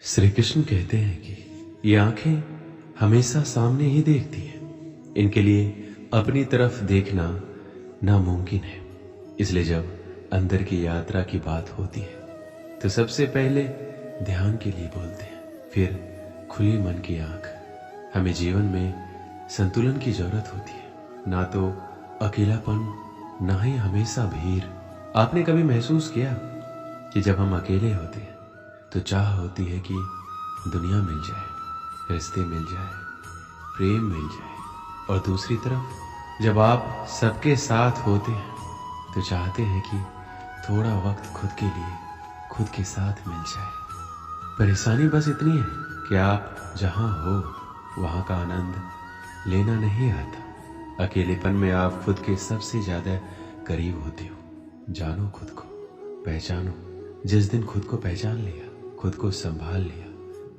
श्री कृष्ण कहते हैं कि ये आंखें हमेशा सामने ही देखती हैं, इनके लिए अपनी तरफ देखना नामुमकिन है। इसलिए जब अंदर की यात्रा की बात होती है तो सबसे पहले ध्यान के लिए बोलते हैं, फिर खुली मन की आंख। हमें जीवन में संतुलन की जरूरत होती है, ना तो अकेलापन, ना ही हमेशा भीड़। आपने कभी महसूस किया कि जब हम अकेले होते हैं तो चाह होती है कि दुनिया मिल जाए, रिश्ते मिल जाए, प्रेम मिल जाए, और दूसरी तरफ जब आप सबके साथ होते हैं तो चाहते हैं कि थोड़ा वक्त खुद के लिए, खुद के साथ मिल जाए। परेशानी बस इतनी है कि आप जहां हो वहां का आनंद लेना नहीं आता। अकेलेपन में आप खुद के सबसे ज्यादा करीब होते हो। जानो खुद को, पहचानो। जिस दिन खुद को पहचान लिया, खुद को संभाल लिया,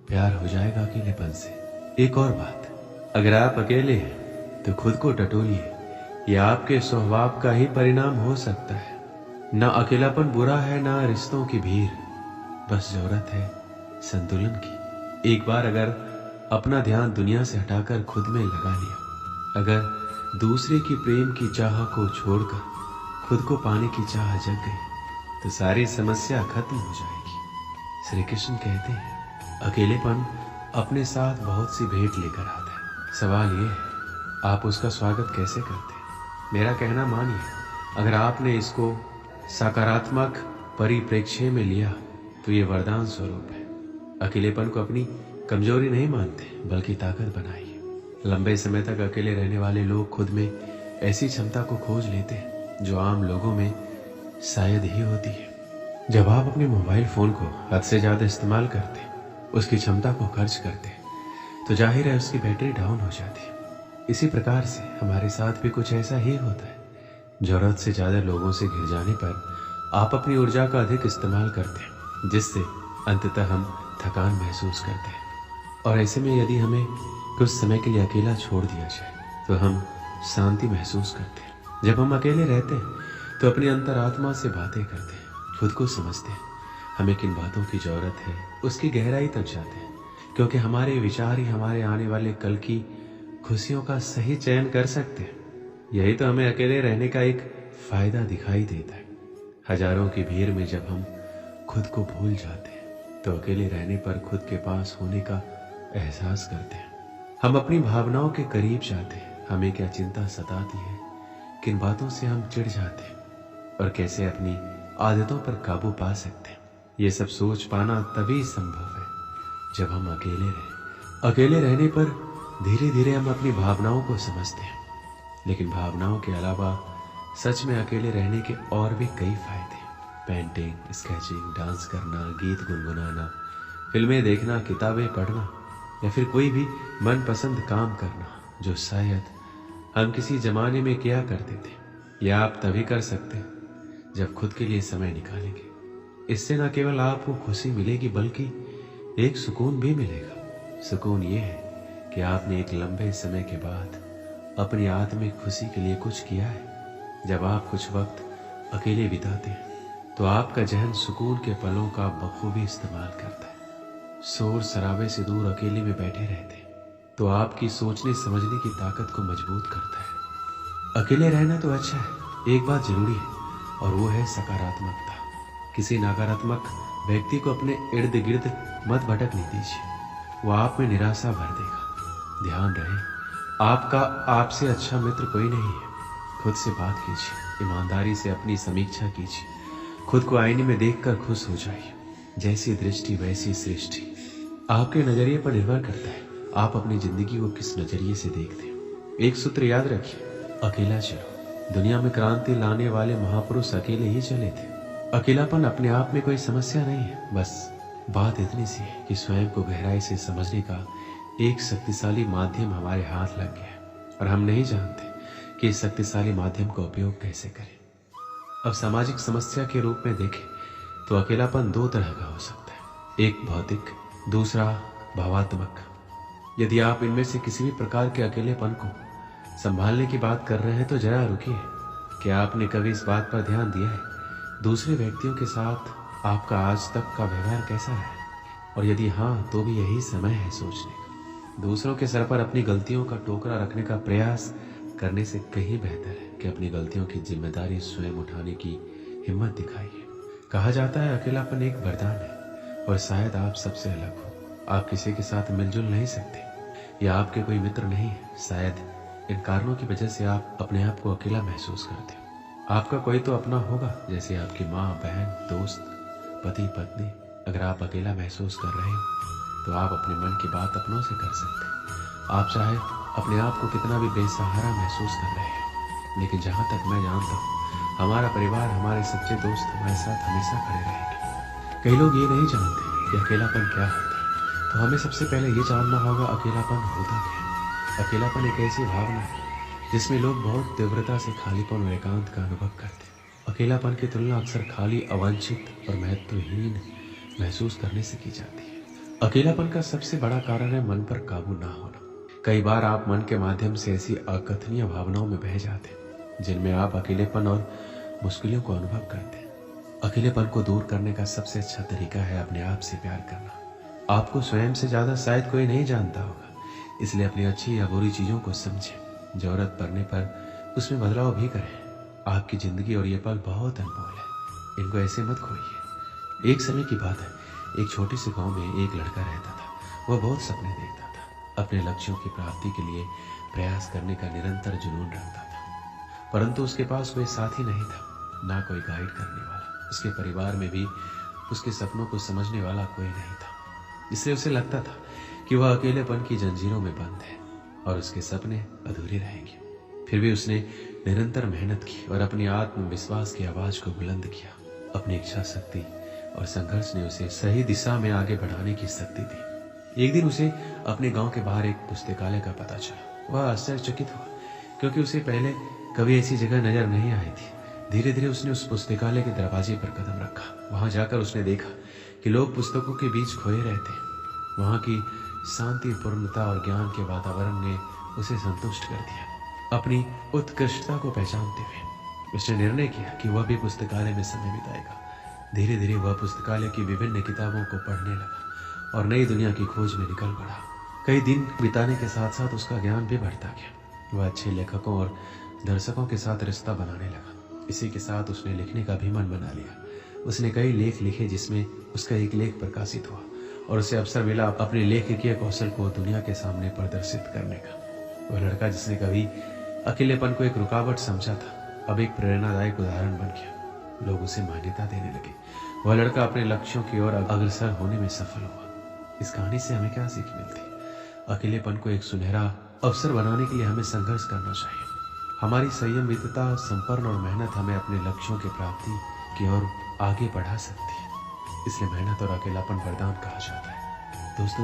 प्यार हो जाएगा अकेलेपन से। एक और बात, अगर आप अकेले हैं तो खुद को टटोलिए। यह आपके स्वभाव का ही परिणाम हो सकता है। ना अकेलापन बुरा है, ना रिश्तों की भीड़, बस जरूरत है संतुलन की। एक बार अगर अपना ध्यान दुनिया से हटाकर खुद में लगा लिया, अगर दूसरे की प्रेम की चाह को छोड़कर खुद को पाने की चाह जग गई, तो सारी समस्या खत्म हो जाएगी। श्री कृष्ण कहते हैं, अकेलेपन अपने साथ बहुत सी भेंट लेकर आता है। सवाल ये है, आप उसका स्वागत कैसे करते हैं? मेरा कहना मानिए, अगर आपने इसको सकारात्मक परिप्रेक्ष्य में लिया तो ये वरदान स्वरूप है। अकेलेपन को अपनी कमजोरी नहीं मानते, बल्कि ताकत बनाइए। लंबे समय तक अकेले रहने वाले लोग खुद में ऐसी क्षमता को खोज लेते हैं जो आम लोगों में शायद ही होती है। जब आप अपने मोबाइल फोन को हद से ज्यादा इस्तेमाल करते, उसकी क्षमता को खर्च करते, तो जाहिर है उसकी बैटरी डाउन हो जाती है। इसी प्रकार से हमारे साथ भी कुछ ऐसा ही होता है। जरूरत से ज्यादा लोगों से घिर जाने पर आप अपनी ऊर्जा का अधिक इस्तेमाल करते हैं, जिससे अंततः हम थकान महसूस करते हैं। और ऐसे में यदि हमें कुछ समय के लिए अकेला छोड़ दिया जाए तो हम शांति महसूस करते हैं। जब हम अकेले रहते हैं तो अपनी अंतरात्मा से बातें करते हैं, खुद को समझते हैं। हमें किन बातों की जरूरत है उसकी गहराई तक जाते हैं, क्योंकि हमारे विचार ही हमारे आने वाले कल की खुशियों का सही चयन कर सकते हैं। यही तो हमें अकेले रहने का एक फायदा दिखाई देता है। हजारों की भीड़ में जब हम खुद को भूल जाते हैं तो अकेले रहने पर खुद के पास होने का एहसास करते हैं। हम अपनी भावनाओं के करीब जाते हैं। हमें क्या चिंता सताती है, किन बातों से हम चिढ़ जाते हैं, और कैसे अपनी आदतों पर काबू पा सकते हैं। ये सब सोच पाना तभी संभव है जब हम अकेले रहें। अकेले रहने पर धीरे धीरे हम अपनी भावनाओं को समझते हैं। लेकिन भावनाओं के अलावा सच में अकेले रहने के और भी कई फायदे हैं। पेंटिंग, स्केचिंग, डांस करना, गीत गुनगुनाना, फिल्में देखना, किताबें पढ़ना, या फिर कोई भी मनपसंद काम करना जो शायद हम किसी जमाने में किया करते थे, यह आप तभी कर सकते हैं जब खुद के लिए समय निकालेंगे। इससे न केवल आपको खुशी मिलेगी बल्कि एक सुकून भी मिलेगा। सुकून ये है कि आपने एक लंबे समय के बाद अपनी आत्मिक खुशी के लिए कुछ किया है। जब आप कुछ वक्त अकेले बिताते हैं तो आपका जहन सुकून के पलों का बखूबी इस्तेमाल करता है। शोर शराबे से दूर अकेले में बैठे रहते हैं तो आपकी सोचने समझने की ताकत को मजबूत करता है। अकेले रहना तो अच्छा है, एक बात जरूरी है, और वो है सकारात्मकता। किसी नकारात्मक व्यक्ति को अपने इर्द गिर्द मत भटकने दीजिए, वो आप में निराशा भर देगा। ध्यान रहे, आपका आपसे अच्छा मित्र कोई नहीं है। खुद से बात कीजिए, ईमानदारी से अपनी समीक्षा कीजिए, खुद को आईने में देखकर खुश हो जाइए। जैसी दृष्टि वैसी सृष्टि। आपके नजरिए पर निर्भर करता है आप अपनी जिंदगी को किस नजरिए से देखते हैं। एक सूत्र याद रखिए, अकेला चलो। दुनिया में क्रांति लाने वाले महापुरुष अकेले ही चले थे। अकेलापन अपने आप में कोई समस्या नहीं है, बस बात इतनी सी है कि स्वयं को गहराई से समझने का एक शक्तिशाली माध्यम हमारे हाथ लग गया है, और हम नहीं जानते कि इस शक्तिशाली माध्यम का उपयोग कैसे करें। अब सामाजिक समस्या के रूप में देखें तो अकेलापन दो तरह का हो सकता है, एक भौतिक, दूसरा भावात्मक। यदि आप इनमें से किसी भी प्रकार के अकेलेपन को संभालने की बात कर रहे हैं तो जरा रुकिए। क्या आपने कभी इस बात पर ध्यान दिया है दूसरे व्यक्तियों के साथ आपका आज तक का व्यवहार कैसा है? और यदि हाँ, तो भी यही समय है सोचने का। दूसरों के सर पर अपनी गलतियों का टोकरा रखने का प्रयास करने से कहीं बेहतर है कि अपनी गलतियों की जिम्मेदारी स्वयं उठाने की हिम्मत दिखाइए। कहा जाता है अकेलापन एक वरदान है और शायद आप सबसे अलग हो। आप किसी के साथ मिलजुल नहीं सकते या आपके कोई मित्र नहीं है। शायद इन कारणों की वजह से आप अपने आप को अकेला महसूस करते हो। आपका कोई तो अपना होगा, जैसे आपकी माँ, बहन, दोस्त, पति, पत्नी। अगर आप अकेला महसूस कर रहे हो तो आप अपने मन की बात अपनों से कर सकते हैं। आप चाहे अपने आप को कितना भी बेसहारा महसूस कर रहे हैं, लेकिन जहाँ तक मैं जानता हूँ हमारा परिवार, हमारे सच्चे दोस्त हमारे साथ हमेशा खड़े रहेंगे। कई लोग ये नहीं जानते कि अकेलापन क्या होता है, तो हमें सबसे पहले ये जानना होगा अकेलापन होता क्या है। अकेलापन एक ऐसी भावना है जिसमें लोग बहुत तीव्रता से खालीपन और एकांत का अनुभव करते हैं। अकेलापन की तुलना अक्सर खाली, अवांछित और महत्वहीन महसूस करने से की जाती है। अकेलापन का सबसे बड़ा कारण है मन पर काबू ना होना। कई बार आप मन के माध्यम से ऐसी अकथनीय भावनाओं में बह जाते हैं जिनमें आप अकेलेपन और मुश्किलों को अनुभव करते हैं। अकेलेपन को दूर करने का सबसे अच्छा तरीका है अपने आप से प्यार करना। आपको स्वयं से ज्यादा शायद कोई नहीं जानता होगा, इसलिए अपनी अच्छी या बुरी चीजों को समझें। जरूरत पड़ने पर उसमें बदलाव भी करें। आपकी जिंदगी और ये पल बहुत अनमोल है, इनको ऐसे मत खोइए। एक समय की बात है, एक छोटे से गांव में एक लड़का रहता था। वह बहुत सपने देखता था, अपने लक्ष्यों की प्राप्ति के लिए प्रयास करने का निरंतर जुनून रखता था, परंतु उसके पास कोई साथी नहीं था, ना कोई गाइड करने वाला। उसके परिवार में भी उसके सपनों को समझने वाला कोई नहीं था। इससे उसे लगता था कि वह अकेलेपन की जंजीरों में बंद है और उसके सपने अधूरे रहेंगे। फिर भी उसने निरंतर मेहनत की और अपनी आत्मविश्वास की आवाज को बुलंद किया। अपनी इच्छा शक्ति और संघर्ष ने उसे सही दिशा में आगे बढ़ाने की शक्ति दी। एक दिन उसे अपने गांव के बाहर एक पुस्तकालय का पता चला। वह आश्चर्यचकित हुआ, क्योंकि उसे पहले कभी ऐसी जगह नजर नहीं आई थी। धीरे धीरे उसने उस पुस्तकालय के दरवाजे पर कदम रखा। वहां जाकर उसने देखा कि लोग पुस्तकों के बीच खोए रहते हैं। वहां की शांति, पूर्णता और ज्ञान के वातावरण ने उसे संतुष्ट कर दिया। अपनी उत्कृष्टता को पहचानते हुए उसने निर्णय किया कि वह भी पुस्तकालय में समय बिताएगा। धीरे धीरे वह पुस्तकालय की विभिन्न किताबों को पढ़ने लगा और नई दुनिया की खोज में निकल पड़ा। कई दिन बिताने के साथ साथ उसका ज्ञान भी बढ़ता गया। वह अच्छे लेखकों और दर्शकों के साथ रिश्ता बनाने लगा। इसी के साथ उसने लिखने का भी मन बना लिया। उसने कई लेख लिखे, जिसमें उसका एक लेख प्रकाशित हुआ और उसे अवसर मिला अपने लेखकीय कौशल को दुनिया के सामने प्रदर्शित करने का। वह लड़का जिसने कभी अकेलेपन को एक रुकावट समझा था, अब एक प्रेरणादायक उदाहरण बन गया। लोग उसे मान्यता देने लगे। वह लड़का अपने लक्ष्यों की ओर अग्रसर होने में सफल हुआ। इस कहानी से हमें क्या सीख मिलती? अकेलेपन को एक सुनहरा अवसर बनाने के लिए हमें संघर्ष करना चाहिए। हमारी संयमितता, संपन्न और मेहनत हमें अपने लक्ष्यों की प्राप्ति की ओर आगे बढ़ा सकती है। इसलिए मेहनत और अकेलापन वरदान कहा जाता है। दोस्तों,